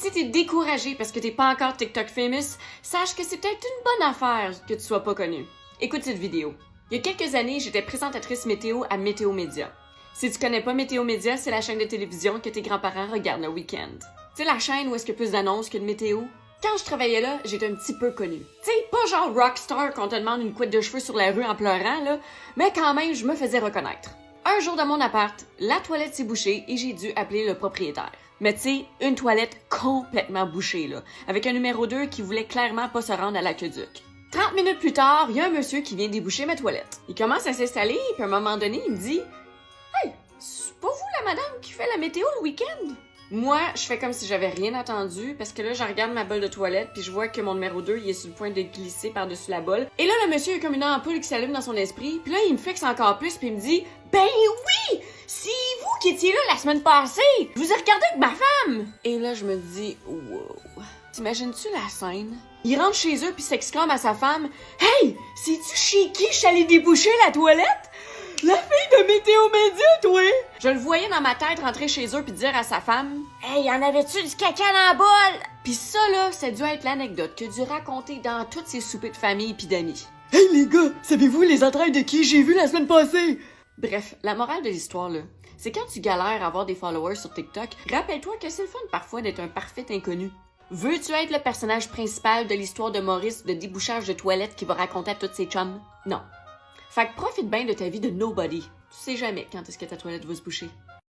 Si t'es découragé parce que t'es pas encore TikTok famous, sache que c'est peut-être une bonne affaire que tu sois pas connu. Écoute cette vidéo. Il y a quelques années, j'étais présentatrice météo à Météo Média. Si tu connais pas Météo Média, c'est la chaîne de télévision que tes grands-parents regardent le week-end. C'est la chaîne où est-ce qu'il y a plus d'annonces que de météo. Quand je travaillais là, j'étais un petit peu connue. Tu sais, pas genre rockstar qu'on te demande une couette de cheveux sur la rue en pleurant, là, mais quand même, je me faisais reconnaître. Un jour dans mon appart, la toilette s'est bouchée et j'ai dû appeler le propriétaire. Mais tu sais, une toilette complètement bouchée, là, avec un numéro 2 qui voulait clairement pas se rendre à l'aqueduc. 30 minutes plus tard, il y a un monsieur qui vient déboucher ma toilette. Il commence à s'installer, puis à un moment donné, il me dit « Hey, c'est pas vous la madame qui fait la météo le week-end? » Moi, je fais comme si j'avais rien entendu, parce que là, je regarde ma bolle de toilette, puis je vois que mon numéro 2, il est sur le point de glisser par-dessus la bolle. Et là, le monsieur a comme une ampoule qui s'allume dans son esprit, puis là, il me fixe encore plus, puis il me dit « Ben oui! C'est vous qui étiez là la semaine passée! Je vous ai regardé avec ma femme! » Et là, je me dis « Wow! T'imagines-tu la scène? » Il rentre chez eux, puis s'exclame à sa femme « Hey! Sais-tu chez qui je suis allée déboucher la toilette? La fille de Météo Média, toi! » Je le voyais dans ma tête rentrer chez eux puis dire à sa femme « Hey, en avait-tu du caca dans la bolle? » Pis ça, là, ça a dû être l'anecdote que dû raconter dans toutes ses soupers de famille pis d'amis. « Hey les gars, savez-vous les entrailles de qui j'ai vu la semaine passée? » Bref, la morale de l'histoire, là, c'est quand tu galères à avoir des followers sur TikTok, rappelle-toi que c'est le fun parfois d'être un parfait inconnu. Veux-tu être le personnage principal de l'histoire de Maurice de débouchage de toilette qui va raconter à toutes ses chums? Non. Fait que profite bien de ta vie de nobody. Tu sais jamais quand est-ce que ta toilette va se boucher.